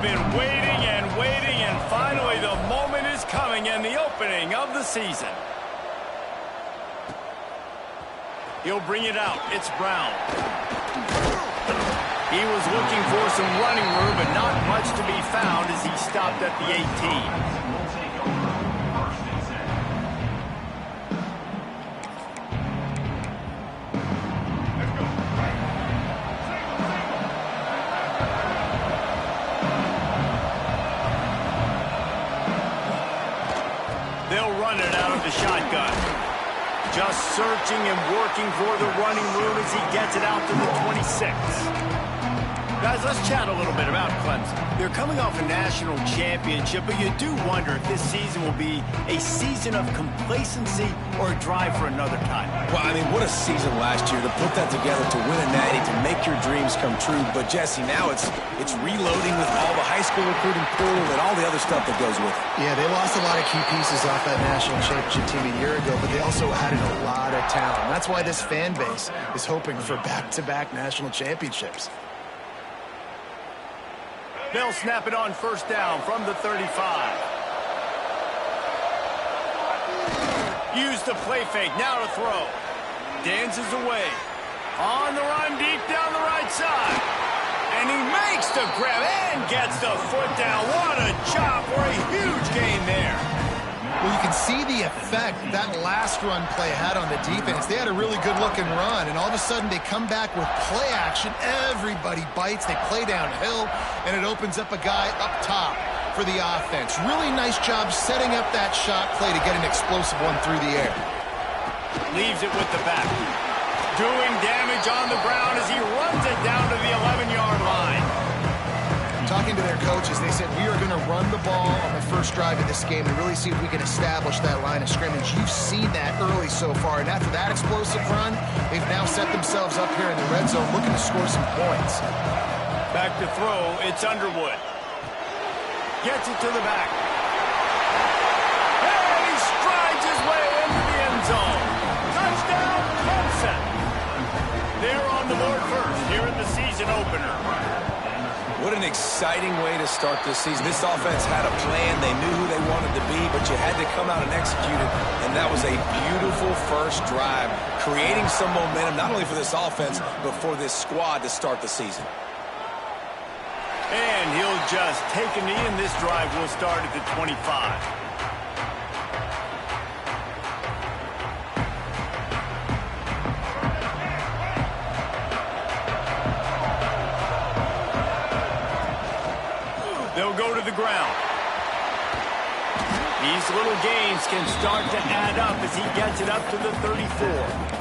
been waiting and waiting, and finally the moment is coming in the opening of the season. He'll bring it out. It's Brown. He was looking for some running room, but not much to be found as he stopped at the 18. They'll run it out of the shotgun. Just searching and working for the running room as he gets it out to the 26. Guys, let's chat a little bit about Clemson. They're coming off a national championship, but you do wonder if this season will be a season of complacency or a drive for another title. Well, I mean, what a season last year to put that together, to win a natty, to make your dreams come true. But, Jesse, now it's reloading with all the high school recruiting pool and all the other stuff that goes with it. Yeah, they lost a lot of key pieces off that national championship team a year ago, but they also added a lot of talent. That's why this fan base is hoping for back-to-back national championships. They'll snap it on first down from the 35. Use the play fake, now to throw. Dances away. On the run, deep down the right side. And he makes the grab and gets the foot down. What a job for a huge gain there. Well, you can see the effect that last run play had on the defense. They had a really good-looking run, and all of a sudden they come back with play action. Everybody bites. They play downhill, and it opens up a guy up top for the offense. Really nice job setting up that shot play to get an explosive one through the air. Leaves it with the back. Doing damage on the ground as he runs it down to the 11-yard line. Talking to their coaches, they said, we are going to run the ball on the first drive of this game and really see if we can establish that line of scrimmage. You've seen that early so far, and after that explosive run, they've now set themselves up here in the red zone looking to score some points. Back to throw, it's Underwood. Gets it to the back. And he strides his way into the end zone. Touchdown, Clemson. They're on the board first here in the season opener. What an exciting way to start this season. This offense had a plan. They knew who they wanted to be, but you had to come out and execute it. And that was a beautiful first drive, creating some momentum, not only for this offense, but for this squad to start the season. And he'll just take a knee, and this drive will start at the 25. They'll go to the ground. These little gains can start to add up as he gets it up to the 34.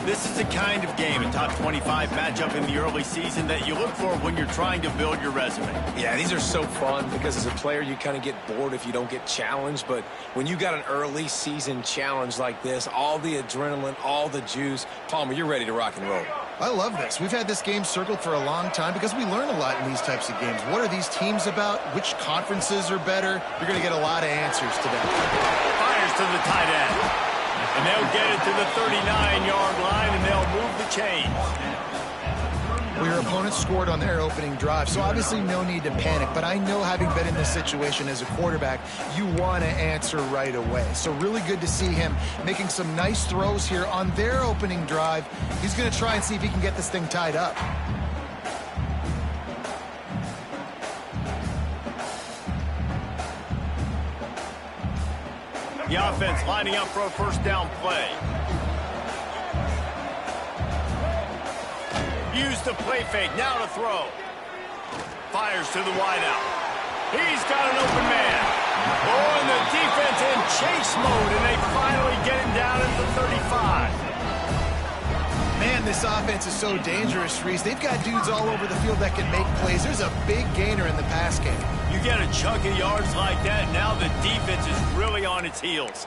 This is the kind of game, a top 25 matchup in the early season, that you look for when you're trying to build your resume. Yeah, these are so fun because as a player you kind of get bored if you don't get challenged, but when you got an early season challenge like this, all the adrenaline, all the juice, Palmer, you're ready to rock and roll. I love this. We've had this game circled for a long time because we learn a lot in these types of games. What are these teams about? Which conferences are better? You're going to get a lot of answers to that. Fires to the tight end. And they'll get it to the 39-yard line, and they'll move the chains. Well, your opponent scored on their opening drive, so obviously no need to panic. But I know, having been in this situation as a quarterback, you want to answer right away. So really good to see him making some nice throws here on their opening drive. He's going to try and see if he can get this thing tied up. The offense lining up for a first down play. Use the play fake, now to throw. Fires to the wideout. He's got an open man. Oh, and the defense in chase mode, and they finally get him down at the 35. Man, this offense is so dangerous, Reese. They've got dudes all over the field that can make plays. There's a big gainer in the pass game. You get a chunk of yards like that, now the defense is really on its heels.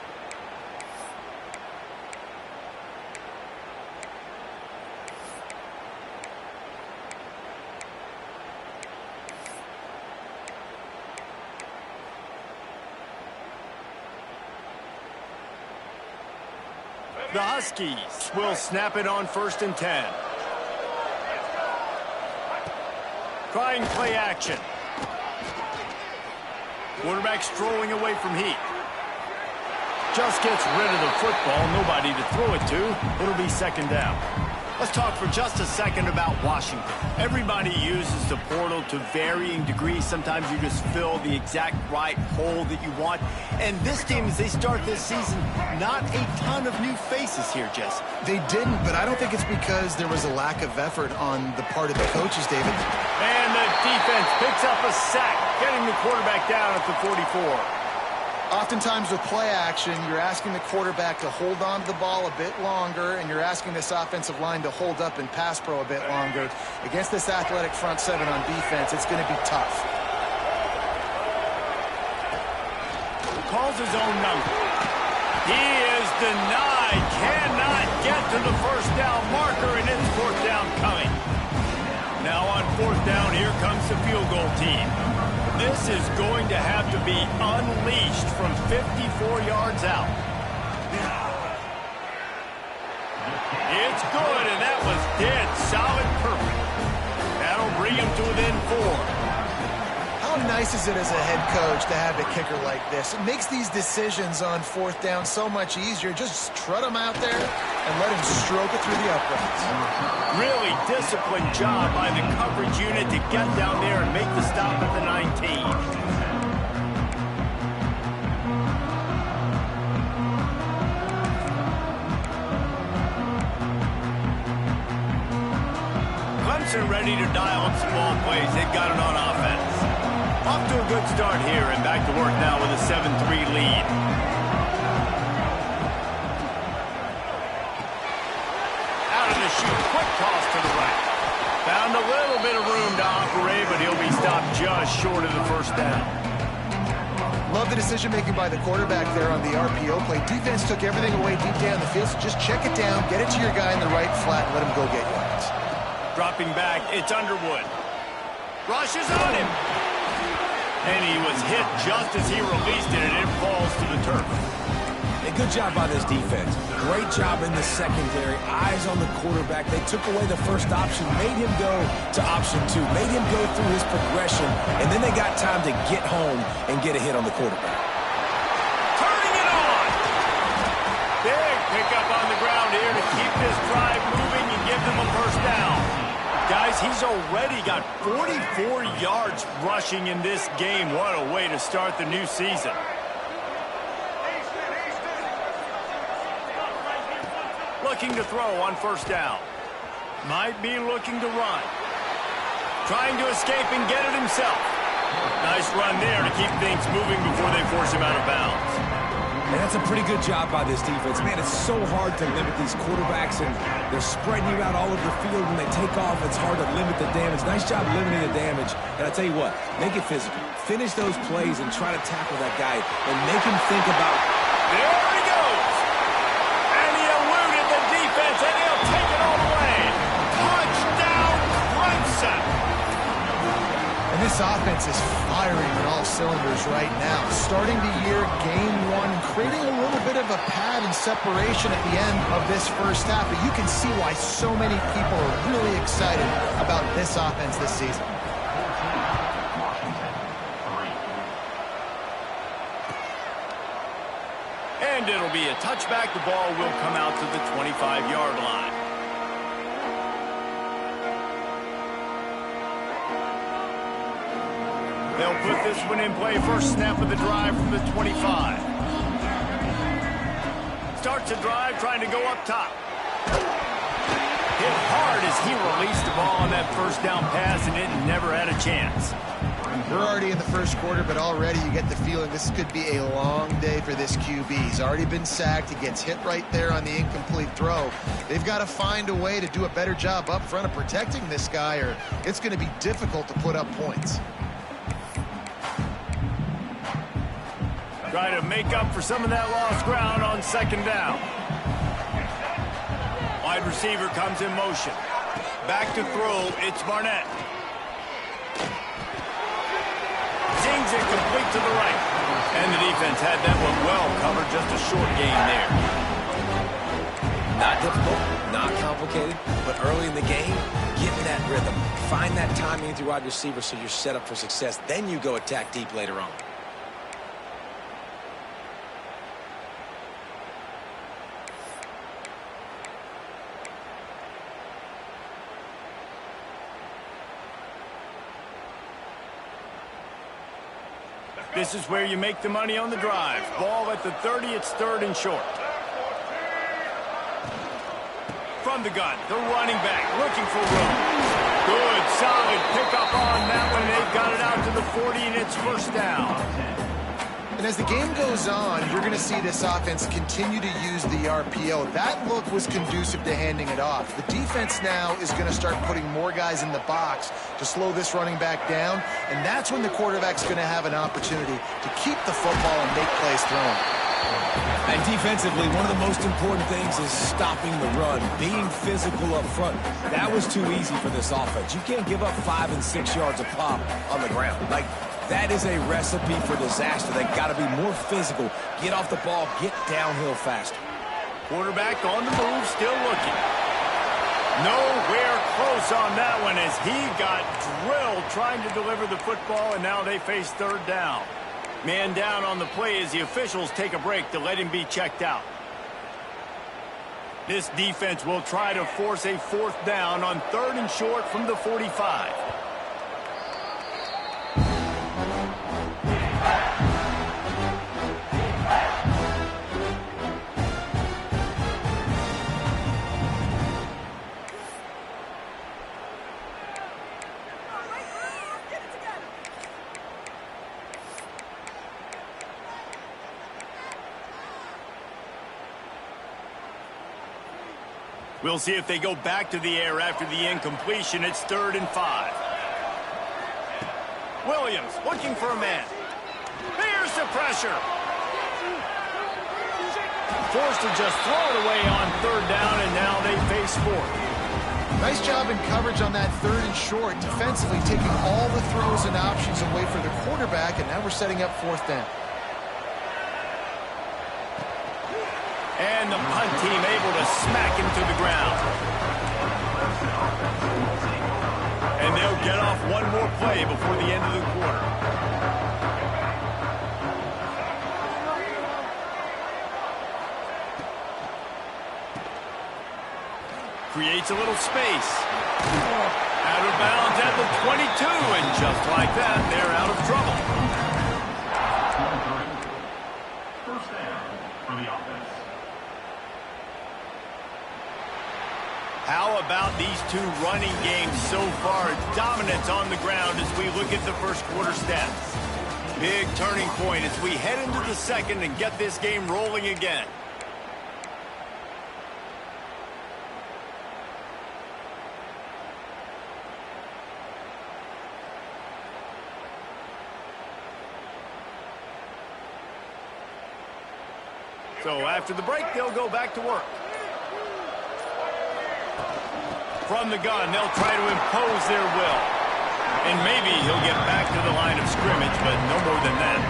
The Huskies will snap it on 1st and 10. Trying play action. Quarterback strolling away from heat. Just gets rid of the football. Nobody to throw it to. It'll be second down. Let's talk for just a second about Washington. Everybody uses the portal to varying degrees. Sometimes you just fill the exact right hole that you want. And this team, as they start this season, not a ton of new faces here, Jesse. They didn't, but I don't think it's because there was a lack of effort on the part of the coaches, David. And the defense picks up a sack, getting the quarterback down at the 44. Oftentimes with play action, you're asking the quarterback to hold on to the ball a bit longer, and you're asking this offensive line to hold up in pass pro a bit longer. Against this athletic front seven on defense, it's going to be tough. Calls his own number. He is denied. Cannot get to the first down marker, and it's fourth down coming. Now on fourth down, here comes the field goal team. This is going to have to be unleashed from 54 yards out. It's good, and that was dead solid perfect. That'll bring him to within 4. How nice is it as a head coach to have a kicker like this? It makes these decisions on fourth down so much easier. Just trot him out there and let him stroke it through the uprights. Really disciplined job by the coverage unit to get down there and make the stop at the 19. Clemson ready to dial up some ball plays. They've got it on offense. Off to a good start here and back to work now with a 7-3 lead. Out of the chute, quick toss to the right. Found a little bit of room to operate, but he'll be stopped just short of the first down. Love the decision-making by the quarterback there on the RPO play. Defense took everything away deep down the field, so just check it down, get it to your guy in the right flat, and let him go get yards. Dropping back, it's Underwood. Rushes on him. And he was hit just as he released it, and it falls to the turf. A good job by this defense. Great job in the secondary. Eyes on the quarterback. They took away the first option, made him go to option 2, made him go through his progression, and then they got time to get home and get a hit on the quarterback. Turning it on! Big pickup on the ground here to keep this drive moving and give them a first down. Guys, he's already got 44 yards rushing in this game. What a way to start the new season. Looking to throw on first down. Might be looking to run. Trying to escape and get it himself. Nice run there to keep things moving before they force him out of bounds. And that's a pretty good job by this defense. Man, it's so hard to limit these quarterbacks, and they're spreading you out all over the field. When they take off, it's hard to limit the damage. Nice job limiting the damage. And I tell you what, make it physical. Finish those plays and try to tackle that guy and make him think about... There he goes! And he eluded the defense, and he'll take it all the way. Touchdown, Clemson! And this offense is firing on all cylinders right now. Starting the year, game 1, creating a little bit of a pad and separation at the end of this first half. But you can see why so many people are really excited about this offense this season. And it'll be a touchback. The ball will come out to the 25-yard line. They'll put this one in play. First snap of the drive from the 25. Starts a drive trying to go up top. Hit hard as he released the ball on that first down pass, and it never had a chance. We're already in the first quarter, but already you get the feeling this could be a long day for this QB. He's already been sacked. He gets hit right there on the incomplete throw. They've got to find a way to do a better job up front of protecting this guy, or it's going to be difficult to put up points. Try to make up for some of that lost ground on second down. Wide receiver comes in motion. Back to throw, it's Barnett. Zings it complete to the right. And the defense had that one well covered, just a short gain there. Not difficult, not complicated, but early in the game, get in that rhythm. Find that timing with your wide receiver so you're set up for success. Then you go attack deep later on. This is where you make the money on the drive. Ball at the 30, it's 3rd and short. From the gun, the running back looking for room. Good, solid pickup on that one. They've got it out to the 40, and it's 1st down. And as the game goes on, you're going to see this offense continue to use the RPO. That look was conducive to handing it off. The defense now is going to start putting more guys in the box to slow this running back down, and that's when the quarterback's going to have an opportunity to keep the football and make plays thrown. And defensively, one of the most important things is stopping the run, being physical up front. That was too easy for this offense. You can't give up 5 and 6 yards a pop on the ground. Like, that is a recipe for disaster. They've got to be more physical. Get off the ball, get downhill faster. Quarterback on the move, still looking. Nowhere close on that one as he got drilled trying to deliver the football, and now they face 3rd down. Man down on the play as the officials take a break to let him be checked out. This defense will try to force a 4th down on 3rd and short from the 45. We'll see if they go back to the air after the incompletion. It's 3rd and 5. Williams looking for a man. Here's the pressure. Forced to just throw it away on 3rd down, and now they face 4th. Nice job in coverage on that 3rd and short, defensively taking all the throws and options away for the quarterback, and now we're setting up 4th down. And the punt team able to smack him to the ground. And they'll get off one more play before the end of the quarter. Creates a little space. Out of bounds at the 22, and just like that, they're out of trouble. 1st down for the offense. How about these two running games so far? Dominance on the ground as we look at the 1st quarter stats. Big turning point as we head into the 2nd and get this game rolling again. So after the break, they'll go back to work. From the gun, they'll try to impose their will. And maybe he'll get back to the line of scrimmage, but no more than that.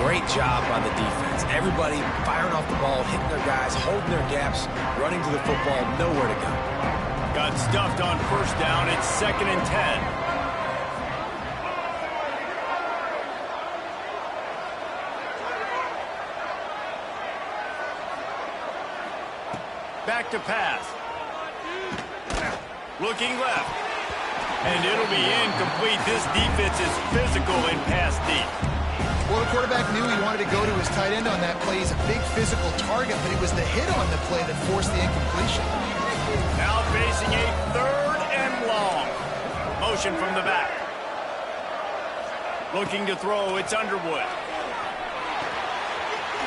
Great job on the defense. Everybody firing off the ball, hitting their guys, holding their gaps, running to the football, nowhere to go. Got stuffed on 1st down. It's 2nd and 10. Back to pass. Looking left. And it'll be incomplete. This defense is physical in pass deep. Well, the quarterback knew he wanted to go to his tight end on that play. He's a big physical target, but it was the hit on the play that forced the incompletion. Now facing a 3rd and long. Motion from the back. Looking to throw, it's Underwood.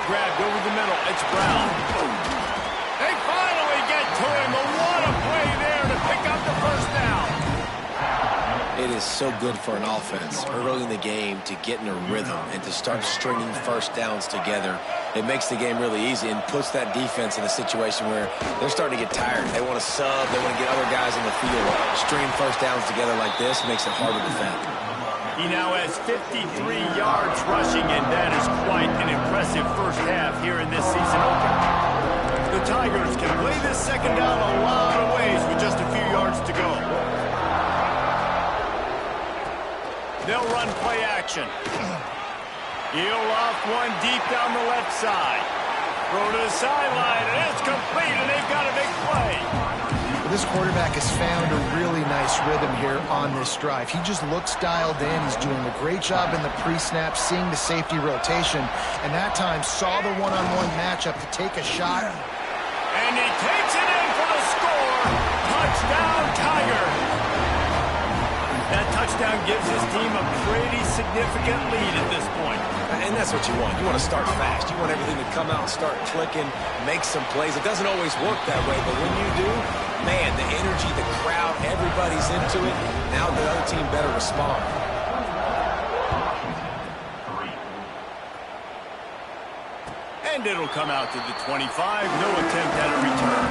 Grabbed over the middle, it's Brown. They finally get to him. What a play there to pick up the 1st down. It is so good for an offense early in the game to get in a rhythm and to start stringing 1st downs together. It makes the game really easy and puts that defense in a situation where they're starting to get tired. They want to sub. They want to get other guys on the field. Stringing 1st downs together like this makes it hard to defend. He now has 53 yards rushing, and that is quite an impressive 1st half here in this season opener. The Tigers can play this 2nd down a lot of ways with just a few yards to go. They'll run play action. He'll off one deep down the left side. Throw to the sideline, and it's complete, and they've got a big play. Well, this quarterback has found a really nice rhythm here on this drive. He just looks dialed in. He's doing a great job in the pre-snap, seeing the safety rotation, and that time saw the one-on-one matchup to take a shot. And he takes it in for the score. Touchdown, Tiger. That touchdown gives his team a pretty significant lead at this point. And that's what you want. You want to start fast. You want everything to come out and start clicking, make some plays. It doesn't always work that way, but when you do, man, the energy, the crowd, everybody's into it. Now the other team better respond. And it'll come out to the 25. No attempt at a return.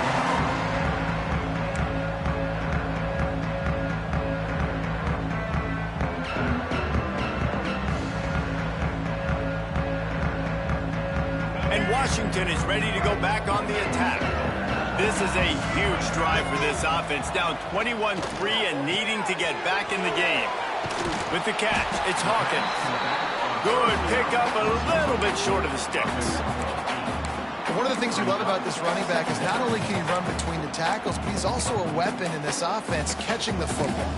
And Washington is ready to go back on the attack. This is a huge drive for this offense, down 21-3 and needing to get back in the game. With the catch, it's Hawkins. Good pickup, a little bit short of the sticks. One of the things you love about this running back is not only can he run between the tackles, but he's also a weapon in this offense, catching the football.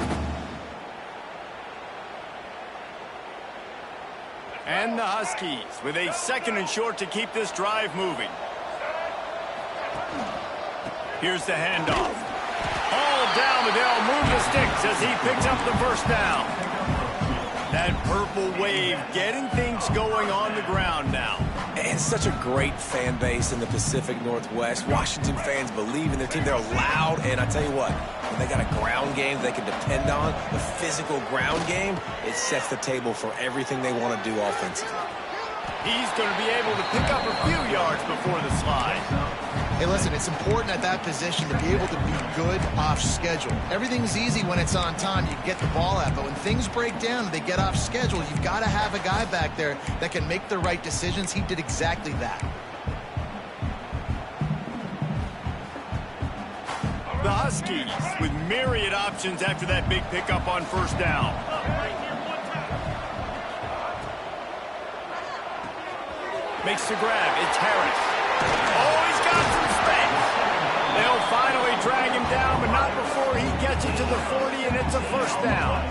And the Huskies with a 2nd and short to keep this drive moving. Here's the handoff. All down, but they'll move the sticks as he picks up the first down. That purple wave getting things going on the ground now. And such a great fan base in the Pacific Northwest. Washington fans believe in their team. They're loud, and I tell you what, when they got a ground game they can depend on, the physical ground game, it sets the table for everything they want to do offensively. He's going to be able to pick up a few yards before the slide. Hey, listen, it's important at that position to be able to be good off schedule. Everything's easy when it's on time. You can get the ball out, but when things break down, they get off schedule. You've got to have a guy back there that can make the right decisions. He did exactly that. The Huskies with myriad options after that big pickup on first down. Makes the grab. It's Harris. Oh, he's got some space. They'll finally drag him down, but not before he gets it to the 40, and it's a first down.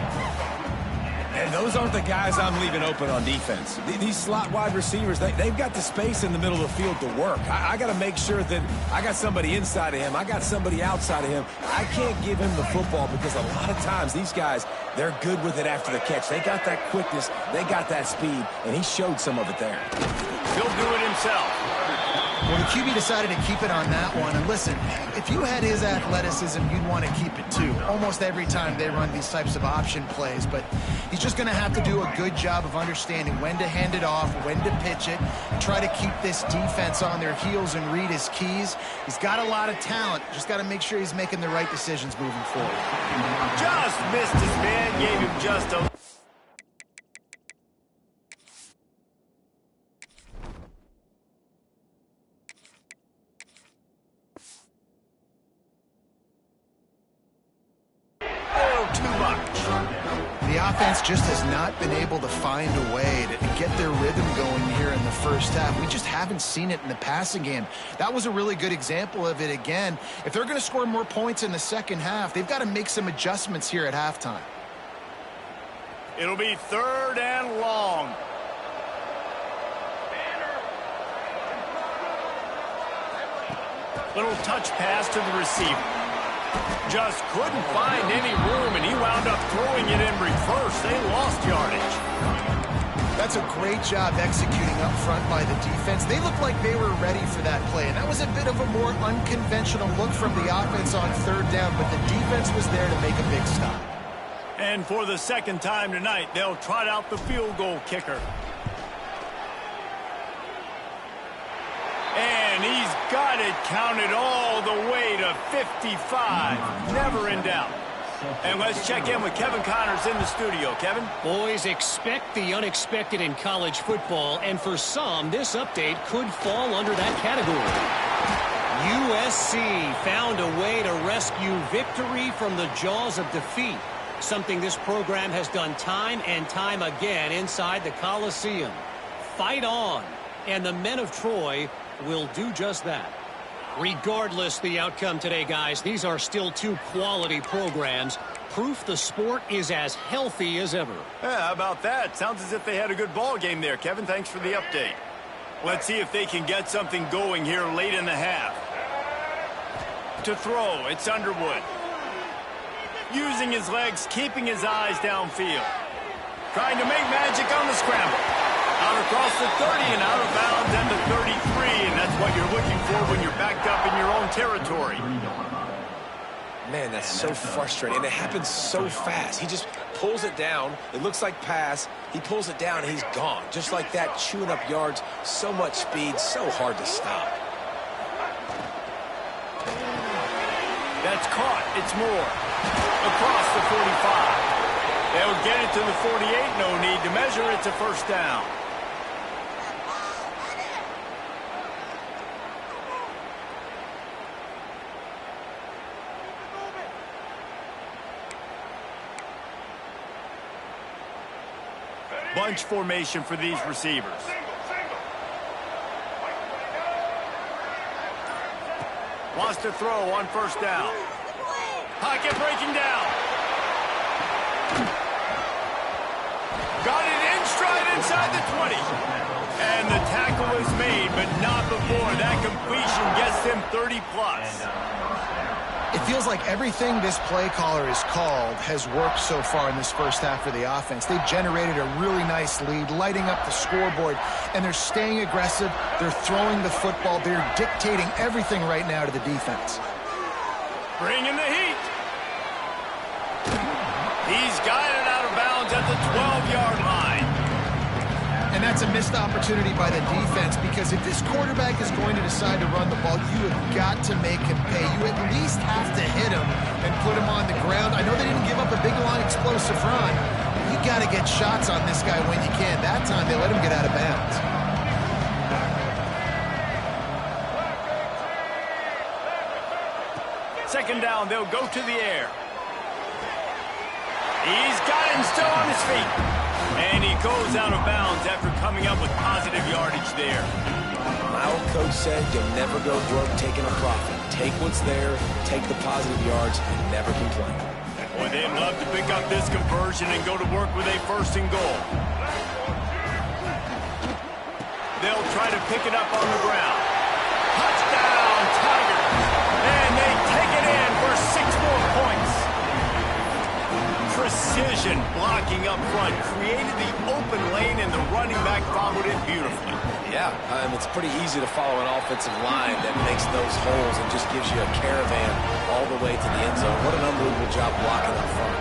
And those aren't the guys I'm leaving open on defense. These slot wide receivers, they've got the space in the middle of the field to work. I got to make sure that I got somebody inside of him. I got somebody outside of him. I can't give him the football because a lot of times these guys, they're good with it after the catch. They got that quickness. They got that speed, and he showed some of it there. He'll do it himself. Well, the QB decided to keep it on that one. And listen, if you had his athleticism, you'd want to keep it too. Almost every time they run these types of option plays. But he's just going to have to do a good job of understanding when to hand it off, when to pitch it, and try to keep this defense on their heels and read his keys. He's got a lot of talent. Just got to make sure he's making the right decisions moving forward. Just missed his man, gave him just a... The offense just has not been able to find a way to get their rhythm going here in the first half. We just haven't seen it in the passing game. That was a really good example of it again. If they're going to score more points in the second half, they've got to make some adjustments here at halftime. It'll be 3rd and long. Little touch pass to the receiver. Just couldn't find any room, and he wound up throwing it in reverse. They lost yardage. That's a great job executing up front by the defense. They looked like they were ready for that play, and that was a bit of a more unconventional look from the offense on 3rd down, but the defense was there to make a big stop. And for the 2nd time tonight, they'll trot out the field goal kicker. And he's got it counted all the way to 55. Never in doubt. And let's check in with Kevin Connors in the studio. Kevin? Boys, expect the unexpected in college football, and for some, this update could fall under that category. USC found a way to rescue victory from the jaws of defeat, something this program has done time and time again inside the Coliseum. Fight on, and the men of Troy will do just that. Regardless the outcome today, guys, these are still two quality programs. Proof the sport is as healthy as ever. Yeah, how about that? Sounds as if they had a good ball game there, Kevin. Thanks for the update. Let's see if they can get something going here late in the half. To throw, it's Underwood. Using his legs, keeping his eyes downfield. Trying to make magic on the scramble. Out across the 30 and out of bounds at the 33, and that's what you're looking for when you're backed up in your own territory. Man, that's so frustrating, and it happens so fast. He just pulls it down. It looks like pass. He pulls it down, and he's gone. Just like that, chewing up yards. So much speed, so hard to stop. That's caught. It's Moore. Across the 45. They'll get it to the 48. No need to measure. It's a first down. Bunch formation for these receivers. Wants to throw on first down. Pocket breaking down. Got it in stride inside the 20. And the tackle is made, but not before. That completion gets him 30+. It feels like everything this play caller has called has worked so far in this first half for the offense. They've generated a really nice lead, lighting up the scoreboard, and they're staying aggressive. They're throwing the football. They're dictating everything right now to the defense. Bringing the heat. He's got it out of bounds at the 12-yard line. And that's a missed opportunity by the defense, because if this quarterback is going to decide to run the ball, you have got to make him pay. You at least have to hit him and put him on the ground. I know they didn't give up a big, long, explosive run. But you got to get shots on this guy when you can. That time, they let him get out of bounds. Second down, they'll go to the air. He's got him still on his feet. And he goes out of bounds after coming up with positive yardage there. My old coach said you'll never go broke taking a profit. Take what's there, take the positive yards, and never complain. Boy, they'd love to pick up this conversion and go to work with a first and goal. They'll try to pick it up on the ground. Touchdown, Tigers! And they take it in for 6 more points. Precision blocking up front created the open lane, and the running back followed it beautifully. Yeah, it's pretty easy to follow an offensive line that makes those holes and just gives you a caravan all the way to the end zone. What an unbelievable job blocking up front.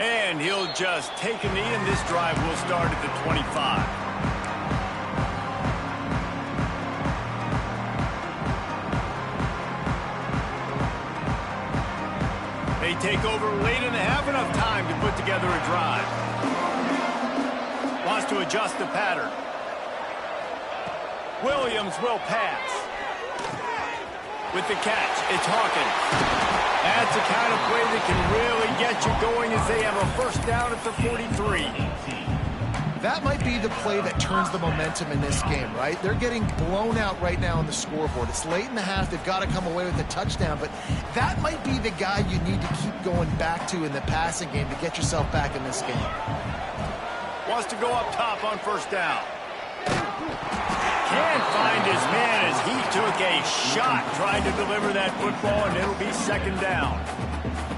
And he'll just take a knee, and this drive will start at the 25. They take over late in the half, enough time to put together a drive. Wants to adjust the pattern. Williams will pass. With the catch, it's Hawkins. That's the kind of play that can really get you going as they have a first down at the 43. That might be the play that turns the momentum in this game, right? They're getting blown out right now on the scoreboard. It's late in the half. They've got to come away with a touchdown, but that might be the guy you need to keep going back to in the passing game to get yourself back in this game. Wants to go up top on first down. Can't find his man as he took a shot trying to deliver that football, and it'll be second down.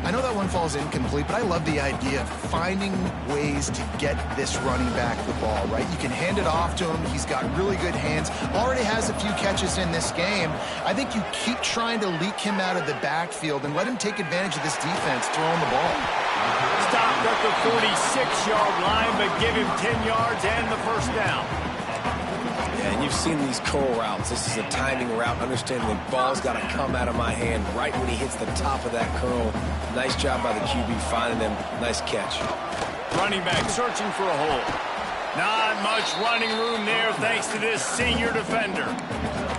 I know that one falls incomplete, but I love the idea of finding ways to get this running back the ball, right? You can hand it off to him. He's got really good hands. Already has a few catches in this game. I think you keep trying to leak him out of the backfield and let him take advantage of this defense throwing the ball. Stopped at the 46-yard line, but give him 10 yards and the first down. Yeah, and you've seen these curl routes. This is a timing route, understanding the ball's got to come out of my hand right when he hits the top of that curl. Nice job by the QB finding him. Nice catch. Running back searching for a hole. Not much running room there thanks to this senior defender.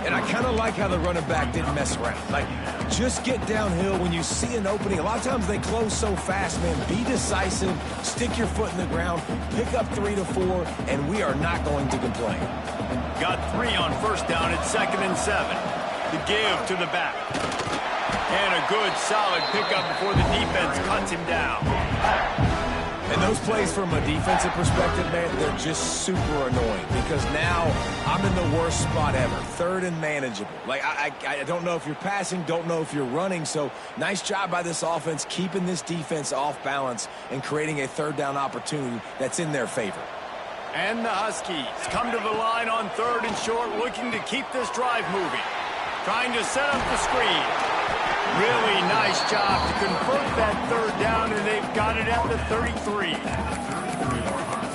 And I kind of like how the running back didn't mess around. Like, just get downhill when you see an opening. A lot of times they close so fast, man. Be decisive, stick your foot in the ground, pick up 3 to 4, and we are not going to complain. Got 3 on first down at 2nd and 7. The give to the back. And a good, solid pickup before the defense cuts him down. And those plays from a defensive perspective, man, they're just super annoying because now I'm in the worst spot ever, 3rd and manageable. Like, I don't know if you're passing, don't know if you're running, so nice job by this offense keeping this defense off balance and creating a 3rd down opportunity that's in their favor. And the Huskies come to the line on 3rd and short, looking to keep this drive moving. Trying to set up the screen. Really nice job to convert that 3rd down, and they've got it at the 33.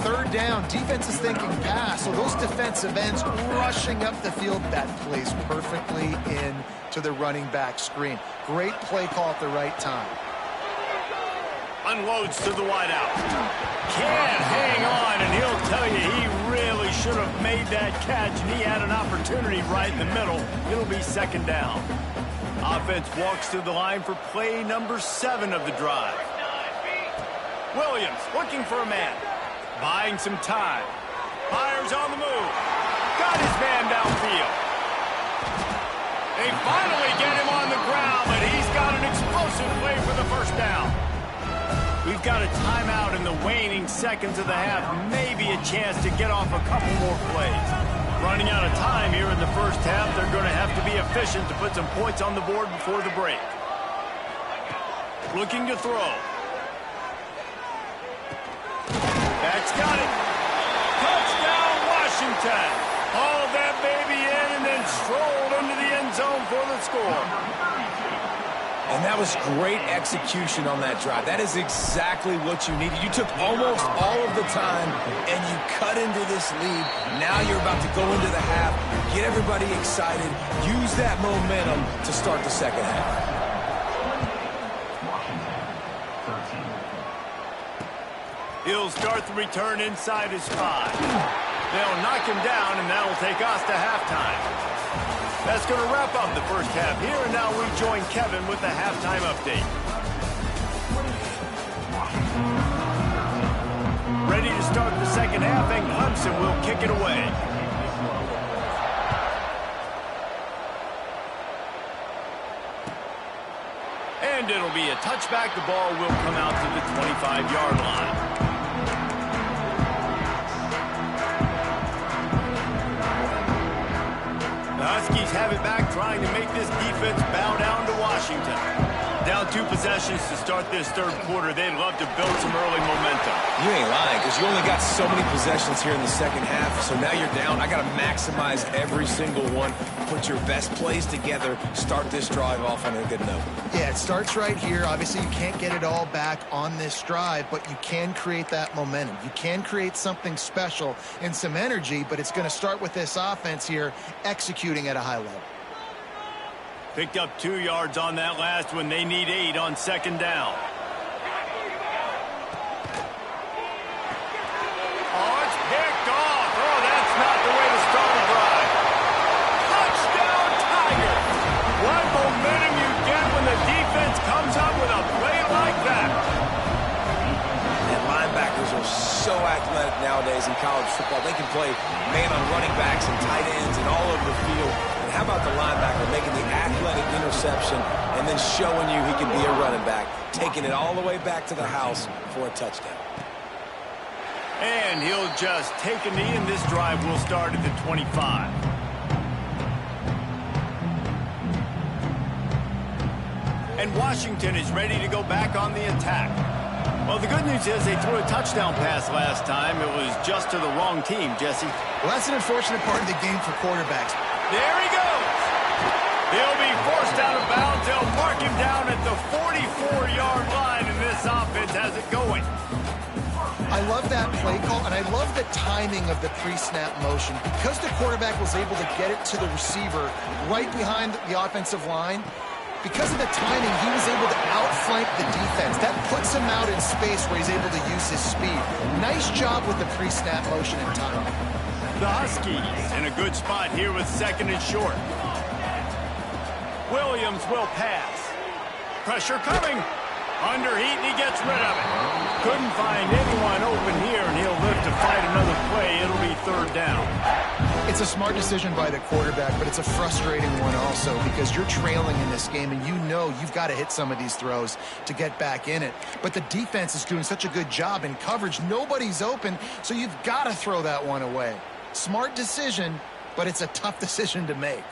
3rd down, defense is thinking pass, so those defensive ends rushing up the field, that plays perfectly into the running back screen. Great play call at the right time. Unloads to the wideout. Can't hang on, and he'll tell you he really should have made that catch, and he had an opportunity right in the middle. It'll be 2nd down. Offense walks to the line for play number 7 of the drive. Williams looking for a man. Buying some time. Fires on the move. Got his man downfield. They finally get him on the ground, but he's got an explosive play for the 1st down. We've got a timeout in the waning seconds of the half. Maybe a chance to get off a couple more plays. Running out of time here in the 1st half. They're going to have to be efficient to put some points on the board before the break. Looking to throw. That's got it. Touchdown, Washington. Hauled that baby in and then strolled into the end zone for the score. And that was great execution on that drive. That is exactly what you needed. You took almost all of the time, and you cut into this lead. Now you're about to go into the half, get everybody excited, use that momentum to start the 2nd half. He'll start the return inside his 5. They'll knock him down, and that'll take us to halftime. That's going to wrap up the 1st half here, and now we join Kevin with the halftime update. Ready to start the 2nd half, and Clemson will kick it away. And it'll be a touchback. The ball will come out to the 25-yard line. The Huskies have it back, trying to make this defense bow down to Washington. Down 2 possessions to start this 3rd quarter. They'd love to build some early momentum. You ain't lying, because you only got so many possessions here in the 2nd half, so now you're down. I got to maximize every single one, put your best plays together, start this drive off on a good note. Yeah, it starts right here. Obviously, you can't get it all back on this drive, but you can create that momentum. You can create something special and some energy, but it's going to start with this offense here executing at a high level. Picked up 2 yards on that last one. They need 8 on 2nd down. Oh, it's picked off. Oh, that's not the way to start a drive. Touchdown, Tiger. What momentum you get when the defense comes up with a play like that. And linebackers are so athletic nowadays in college football. They can play man on running backs and tight ends and all over the field. How about the linebacker making the athletic interception and then showing you he can be a running back, taking it all the way back to the house for a touchdown. And he'll just take a knee, and this drive will start at the 25. And Washington is ready to go back on the attack. Well, the good news is they threw a touchdown pass last time. It was just to the wrong team, Jesse. Well, that's an unfortunate part of the game for quarterbacks. There he goes. He'll be forced out of bounds. They'll mark him down at the 44-yard line, and this offense has it going. I love that play call, and I love the timing of the pre-snap motion. Because the quarterback was able to get it to the receiver right behind the offensive line, because of the timing, he was able to outflank the defense. That puts him out in space where he's able to use his speed. Nice job with the pre-snap motion and timing. The Huskies in a good spot here with second and short. Williams will pass. Pressure coming. Under heat, and he gets rid of it. Couldn't find anyone open here, and he'll live to fight another play. It'll be third down. It's a smart decision by the quarterback, but it's a frustrating one also because you're trailing in this game, and you know you've got to hit some of these throws to get back in it. But the defense is doing such a good job in coverage. Nobody's open, so you've got to throw that one away. Smart decision, but it's a tough decision to make.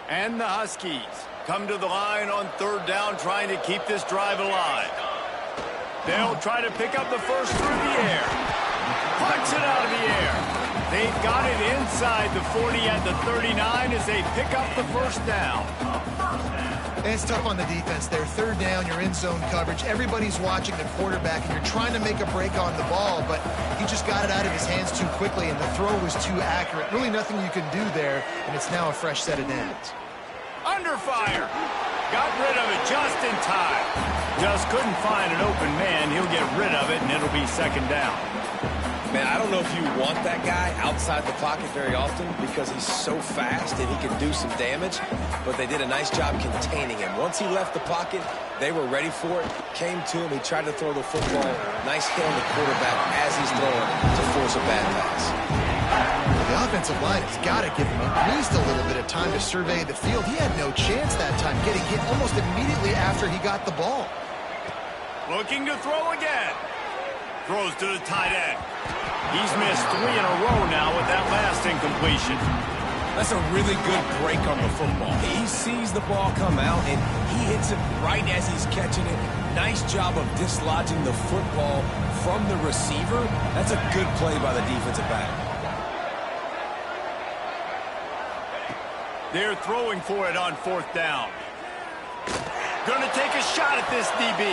And the Huskies come to the line on third down, trying to keep this drive alive. They'll try to pick up the first through the air. Punts it out of the air. They've got it inside the 40 at the 39 as they pick up the first down. And it's tough on the defense there. Third down, you're in zone coverage. Everybody's watching the quarterback, and you're trying to make a break on the ball, but he just got it out of his hands too quickly, and the throw was too accurate. Really nothing you can do there, and it's now a fresh set of downs. Under fire. Got rid of it just in time. Just couldn't find an open man. He'll get rid of it, and it'll be second down. Man, I don't know if you want that guy outside the pocket very often because he's so fast and he can do some damage, but they did a nice job containing him. Once he left the pocket, they were ready for it, came to him, he tried to throw the football. Nice hit on the quarterback as he's throwing to force a bad pass. The offensive line has got to give him at least a little bit of time to survey the field. He had no chance that time, getting hit almost immediately after he got the ball. Looking to throw again. Throws to the tight end. He's missed 3 in a row now with that last incompletion. That's a really good break on the football. He sees the ball come out, and he hits it right as he's catching it. Nice job of dislodging the football from the receiver. That's a good play by the defensive back. They're throwing for it on fourth down. Gonna take a shot at this DB.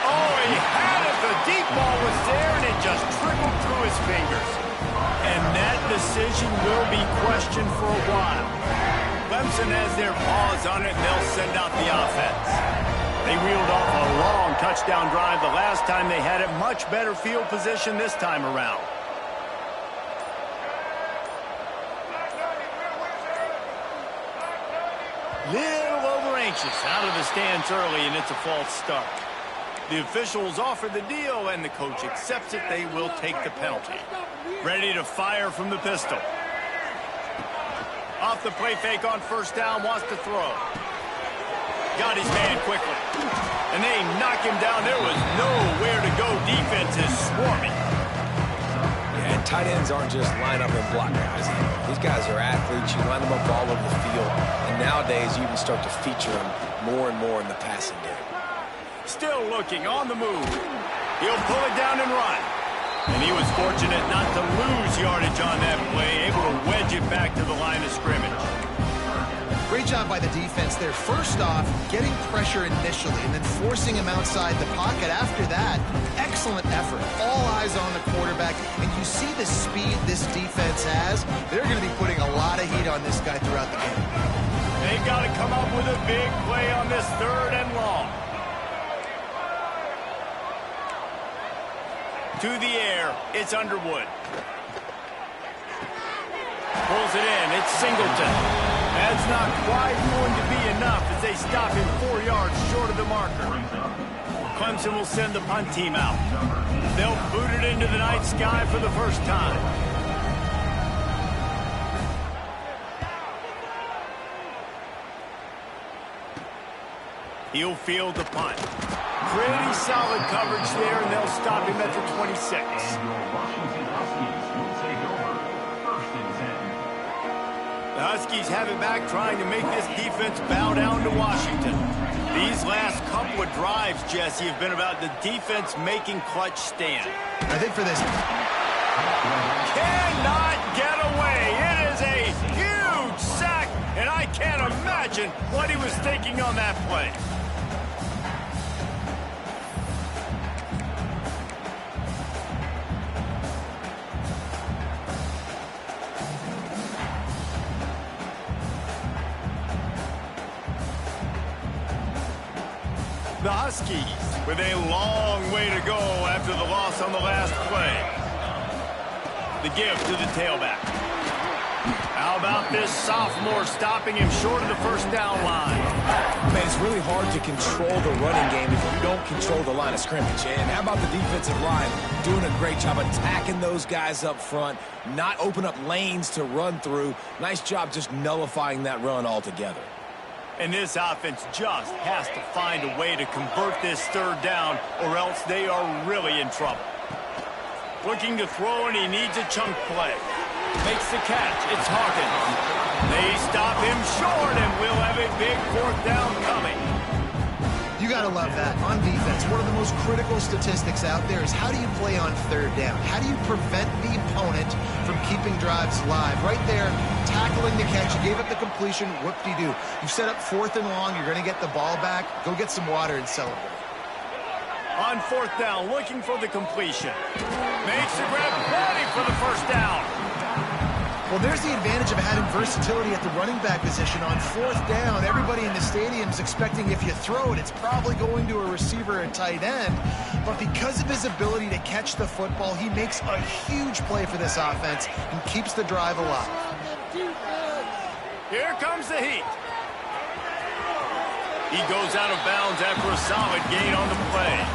Oh, he had it. The deep ball was there, and it just trickled through his fingers. And that decision will be questioned for a while. Clemson has their paws on it, and they'll send out the offense. They reeled off a long touchdown drive the last time they had it. Much better field position this time around. Little over anxious out of the stands early, and it's a false start. The officials offer the deal, and the coach accepts it. They will take the penalty. Ready to fire from the pistol. Off the play fake on first down, wants to throw. Got his man quickly. And they knock him down. There was nowhere to go. Defense is swarming. Yeah, and tight ends aren't just line up and block guys. These guys are athletes. You line them up all over the field. And nowadays, you can start to feature them more and more in the passing game. Still looking on the move. He'll pull it down and run. And he was fortunate not to lose yardage on that play, able to wedge it back to the line of scrimmage. Great job by the defense there. First off, getting pressure initially and then forcing him outside the pocket. After that, excellent effort. All eyes on the quarterback. And you see the speed this defense has. They're going to be putting a lot of heat on this guy throughout the game. They've got to come up with a big play on this third and long. To the air, it's Underwood. Pulls it in, it's Singleton. That's not quite going to be enough as they stop him 4 yards short of the marker. Clemson will send the punt team out. They'll boot it into the night sky for the first time. He'll field the punt. Pretty solid coverage there, and they'll stop him at the 26. The Huskies have it back, trying to make this defense bow down to Washington. These last couple of drives, Jesse, have been about the defense making clutch stand. I think for this... Cannot get away. It is a huge sack, and I can't imagine what he was thinking on that play. The Huskies with a long way to go after the loss on the last play. The give to the tailback. How about this sophomore stopping him short of the first down line? Man, it's really hard to control the running game if you don't control the line of scrimmage. And how about the defensive line doing a great job attacking those guys up front, not open up lanes to run through. Nice job just nullifying that run altogether. And this offense just has to find a way to convert this third down, or else they are really in trouble. Looking to throw, and he needs a chunk play. Makes the catch. It's Hawkins. They stop him short, and we'll have a big fourth down coming. You got to love that. On defense, one of the most critical statistics out there is how do you play on third down? How do you prevent the opponent from keeping drives live? Right there, tackling the catch. You gave up the completion. Whoop-de-doo. You set up 4th and long. You're going to get the ball back. Go get some water and celebrate. On 4th down, looking for the completion. Makes the grab, ready for the first down. Well, there's the advantage of having versatility at the running back position. On 4th down, everybody in the stadium is expecting if you throw it, it's probably going to a receiver or tight end. But because of his ability to catch the football, he makes a huge play for this offense and keeps the drive alive. Here comes the heat. He goes out of bounds after a solid gain on the play.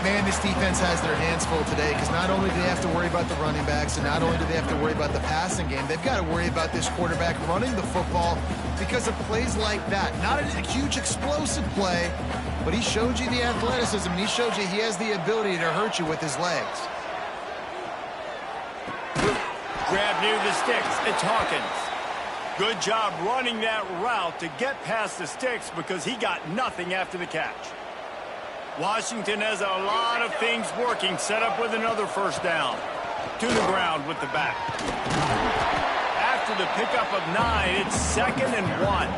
Man, this defense has their hands full today because not only do they have to worry about the running backs and not only do they have to worry about the passing game, they've got to worry about this quarterback running the football because of plays like that. Not a huge explosive play, but he showed you the athleticism. And he showed you he has the ability to hurt you with his legs. Grab near the sticks. It's Hawkins. Good job running that route to get past the sticks because he got nothing after the catch. Washington has a lot of things working, set up with another first down. To the ground with the back. After the pickup of 9, it's 2nd and 1.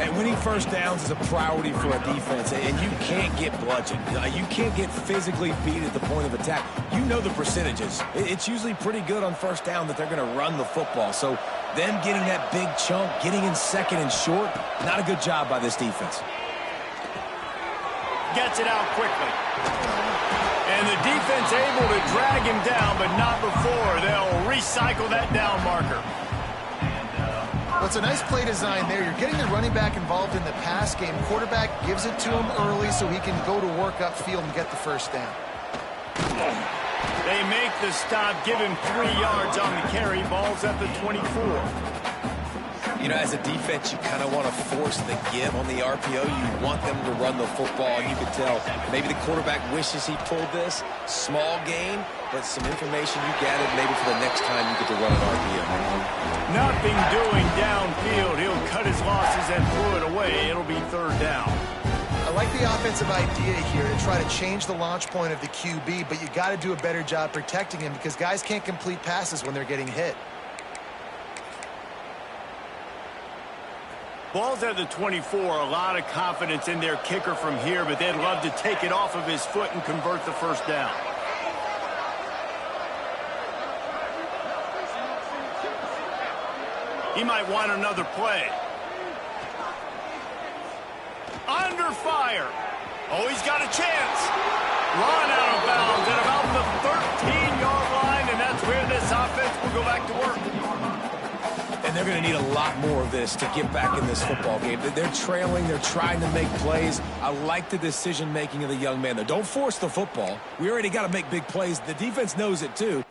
And winning first downs is a priority for a defense, and you can't get bludgeoned. You can't get physically beat at the point of attack. You know the percentages. It's usually pretty good on first down that they're going to run the football. So them getting that big chunk, getting in 2nd and short, not a good job by this defense. Gets it out quickly. And the defense able to drag him down, but not before they'll recycle that down marker. Well, it's a nice play design there. You're getting the running back involved in the pass game. Quarterback gives it to him early so he can go to work upfield and get the first down. They make the stop, give him 3 yards on the carry. Ball's at the 24. You know, as a defense, you kind of want to force the give on the RPO. You want them to run the football. You can tell maybe the quarterback wishes he pulled this. Small game, but some information you gathered maybe for the next time you get to run an RPO. Nothing doing downfield. He'll cut his losses and throw it away. It'll be 3rd down. I like the offensive idea here to try to change the launch point of the QB, but you got to do a better job protecting him because guys can't complete passes when they're getting hit. Ball's at the 24. A lot of confidence in their kicker from here, but they'd love to take it off of his foot and convert the first down. He might want another play. Under fire. Oh, he's got a chance. Run out of bounds at about the 13-yard line, and that's where this offense will go back to work. And they're going to need a lot more of this to get back in this football game. They're trailing. They're trying to make plays. I like the decision-making of the young man, though. Don't force the football. We already got to make big plays. The defense knows it, too.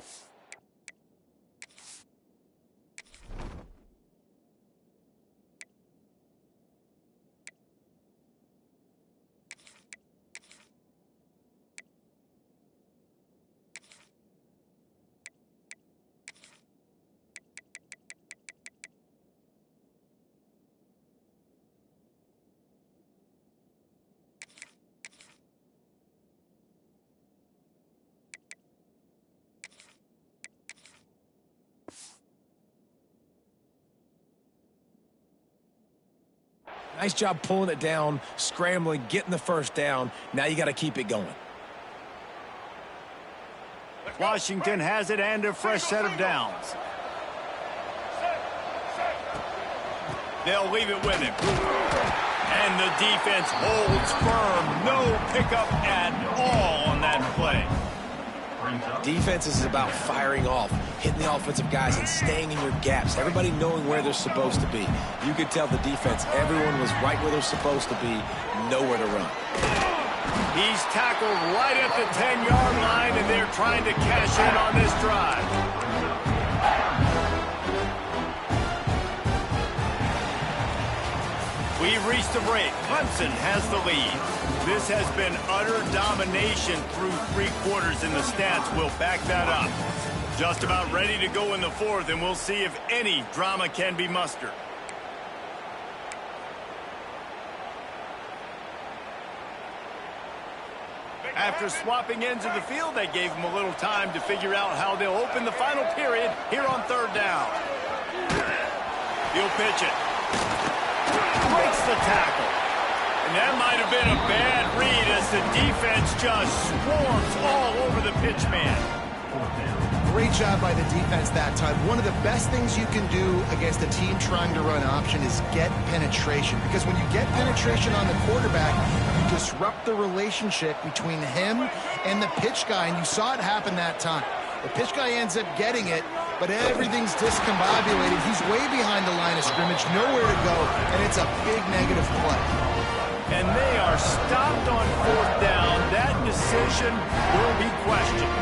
Nice job pulling it down, scrambling, getting the first down. Now you got to keep it going. Washington has it and a fresh set of downs. They'll leave it with him. And the defense holds firm. No pickup at all on that play. Defense is about firing off, hitting the offensive guys and staying in your gaps. Everybody knowing where they're supposed to be. You could tell the defense, everyone was right where they're supposed to be, nowhere to run. He's tackled right at the 10-yard line, and they're trying to cash in on this drive. We've reached the break. Clemson has the lead. This has been utter domination through 3 quarters, and the stats will back that up. Just about ready to go in the 4th, and we'll see if any drama can be mustered. After swapping ends of the field, they gave them a little time to figure out how they'll open the final period here on 3rd down. He'll pitch it. Breaks the tackle. And that might have been a bad read as the defense just swarms all over the pitch man. Great job by the defense that time. One of the best things you can do against a team trying to run option is get penetration. Because when you get penetration on the quarterback, you disrupt the relationship between him and the pitch guy. And you saw it happen that time. The pitch guy ends up getting it, but everything's discombobulated. He's way behind the line of scrimmage, nowhere to go, and it's a big negative play. And they are stopped on 4th down. That decision will be questioned.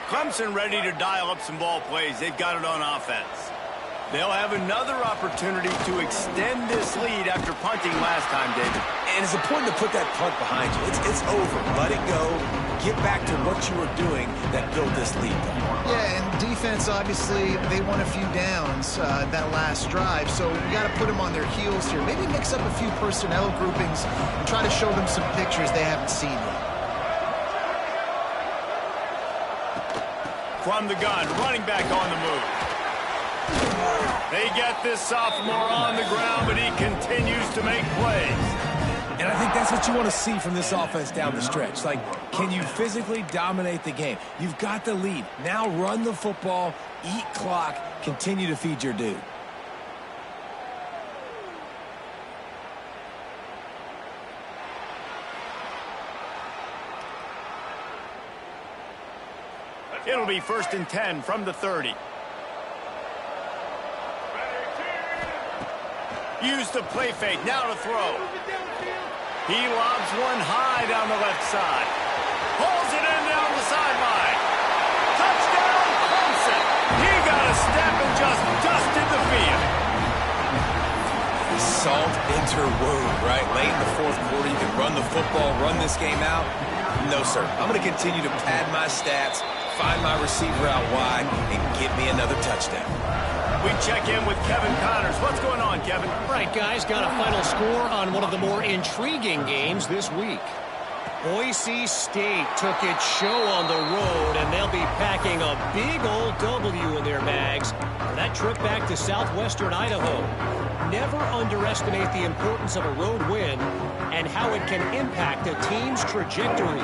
Clemson ready to dial up some ball plays. They've got it on offense. They'll have another opportunity to extend this lead after punting last time, David. And it's important to put that punt behind you. It's over. Let it go. Get back to what you were doing that built this lead. Yeah, and defense, obviously, they won a few downs that last drive, so you got to put them on their heels here. Maybe mix up a few personnel groupings and try to show them some pictures they haven't seen yet. From the gun, running back on the move. They get this sophomore on the ground, but he continues to make plays. And I think that's what you want to see from this offense down the stretch. Like, can you physically dominate the game? You've got the lead. Now run the football, eat clock, continue to feed your dude. It'll be 1st and 10 from the 30. Use the play fake, now to throw. He lobs one high down the left side. Pulls it in down the sideline. Touchdown, Clemson. He got a step and just dusted the field. Salt interwove, right? Late in the 4th quarter, you can run the football, run this game out. No, sir. I'm going to continue to pad my stats, find my receiver out wide, and get me another touchdown. We check in with Kevin Connors. What's going on, Kevin? Right, guys, got a final score on one of the more intriguing games this week. Boise State took its show on the road, and they'll be packing a big old W in their bags for that trip back to southwestern Idaho. Never underestimate the importance of a road win and how it can impact a team's trajectory.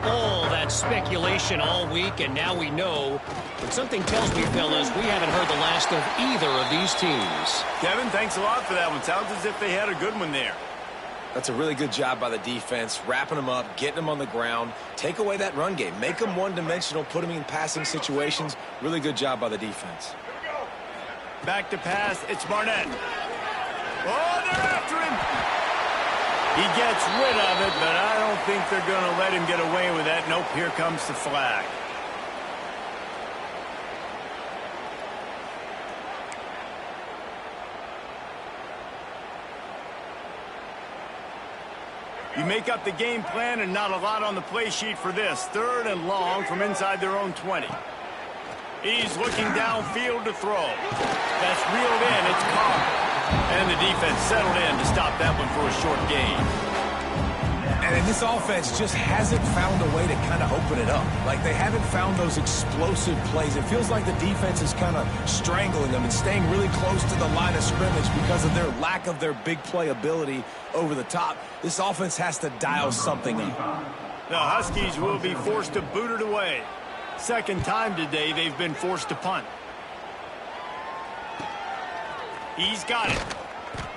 All that speculation all week, and now we know. But something tells me, fellas, we haven't heard the last of either of these teams. Kevin, thanks a lot for that one. Sounds as if they had a good one there. That's a really good job by the defense, wrapping them up, getting them on the ground. Take away that run game. Make them one-dimensional, put them in passing situations. Really good job by the defense. Back to pass, it's Barnett. Oh, they're after him. He gets rid of it, but I don't think they're going to let him get away with that. Nope, here comes the flag. You make up the game plan and not a lot on the play sheet for this. 3rd and long from inside their own 20. He's looking downfield to throw. That's reeled in. It's caught. And the defense settled in to stop that one for a short gain. And this offense just hasn't found a way to kind of open it up. Like, they haven't found those explosive plays. It feels like the defense is kind of strangling them and staying really close to the line of scrimmage because of their lack of their big play ability over the top. This offense has to dial something up. The Huskies will be forced to boot it away. Second time today they've been forced to punt. He's got it.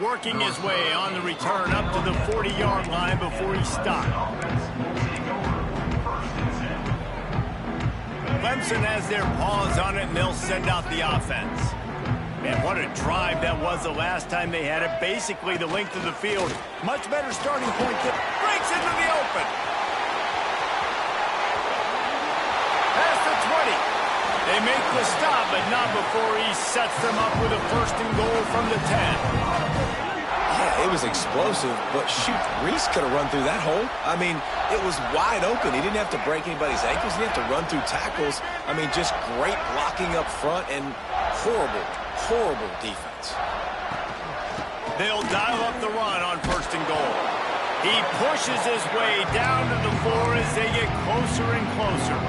Working his way on the return up to the 40-yard line before he stopped. Clemson has their paws on it, and they'll send out the offense. And what a drive that was the last time they had it. Basically the length of the field. Much better starting point. That breaks into the open. Past the 20. They make the stop, but not before he sets them up with a first and goal from the 10. Yeah, it was explosive, but shoot, Reese could have run through that hole. I mean, it was wide open. He didn't have to break anybody's ankles. He didn't have to run through tackles. I mean, just great blocking up front and horrible defense. They'll dial up the run on first and goal. He pushes his way down to the floor as they get closer and closer.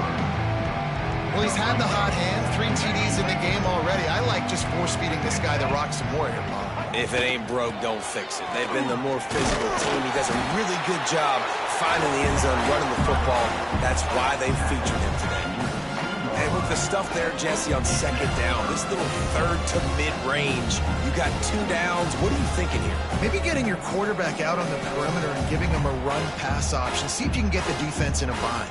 Well, he's had the hot hand, 3 TDs in the game already. I like just force-feeding this guy the rock some more here, Paul. If it ain't broke, don't fix it. They've been the more physical team. He does a really good job finding the end zone, running the football. That's why they featured him today. And with the stuff there, Jesse, on second down, this little third to mid-range, you got 2 downs. What are you thinking here? Maybe getting your quarterback out on the perimeter and giving him a run-pass option. See if you can get the defense in a bind.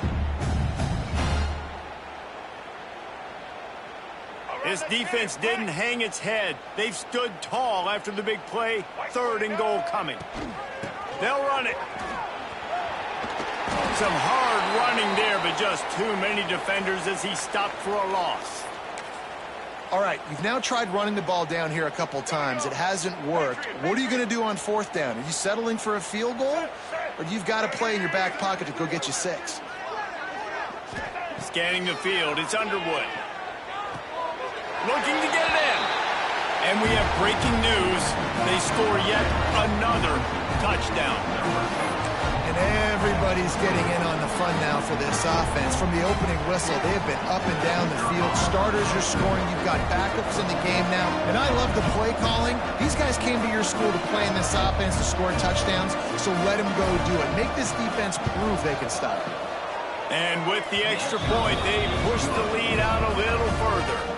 This defense didn't hang its head. They've stood tall after the big play. Third and goal coming. They'll run it. Some hard running there, but just too many defenders as he stopped for a loss. All right, you've now tried running the ball down here a couple times. It hasn't worked. What are you going to do on fourth down? Are you settling for a field goal? Or do you've got a play in your back pocket to go get you 6? Scanning the field, it's Underwood. Looking to get it in. And we have breaking news. They score yet another touchdown. And everybody's getting in on the fun now for this offense. From the opening whistle, they have been up and down the field. Starters are scoring. You've got backups in the game now. And I love the play calling. These guys came to your school to play in this offense to score touchdowns, so let them go do it. Make this defense prove they can stop it. And with the extra point, they push the lead out a little further.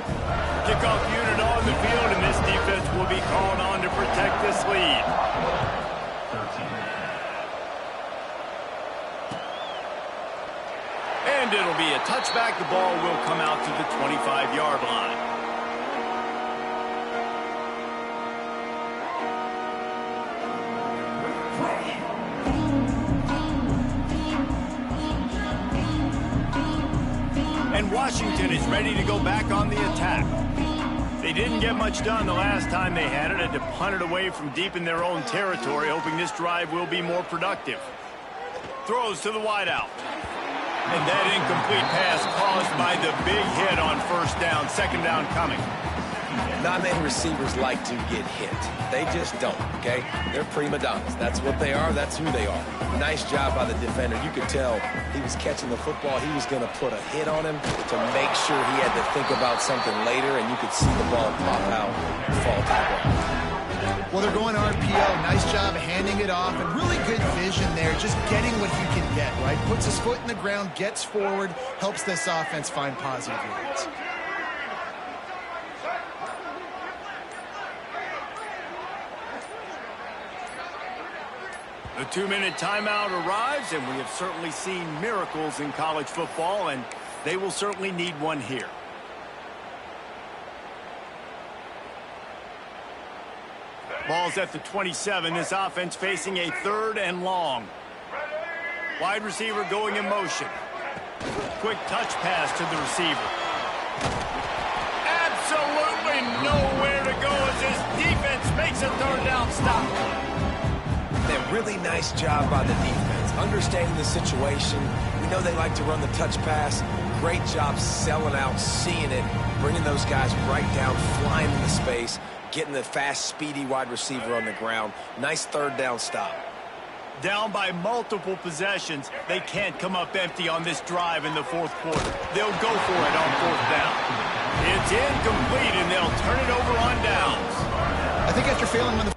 Kickoff unit on the field, and this defense will be called on to protect this lead. And it'll be a touchback. The ball will come out to the 25-yard line. And Washington is ready to go back on the attack. They didn't get much done the last time they had it. Had to punt it away from deep in their own territory, hoping this drive will be more productive. Throws to the wideout. And that incomplete pass caused by the big hit on first down. Second down coming. Not many receivers like to get hit. They just don't, okay? They're prima donnas. That's what they are. That's who they are. Nice job by the defender. You could tell he was catching the football. He was going to put a hit on him to make sure he had to think about something later, and you could see the ball pop out and fall to the ground. Well, they're going RPO. Nice job handing it off, and really good vision there, just getting what he can get, right? Puts his foot in the ground, gets forward, helps this offense find positive yards. The 2-minute timeout arrives, and we have certainly seen miracles in college football, and they will certainly need one here. Ball's at the 27. This offense facing a 3rd and long. Wide receiver going in motion. Quick touch pass to the receiver. Absolutely nowhere to go as this defense makes a 3rd down stop. A really nice job by the defense, understanding the situation. We know they like to run the touch pass. Great job selling out, seeing it, bringing those guys right down, flying into space, getting the fast, speedy wide receiver on the ground. Nice 3rd down stop. Down by multiple possessions. They can't come up empty on this drive in the 4th quarter. They'll go for it on 4th down. It's incomplete, and they'll turn it over on downs. I think after failing on the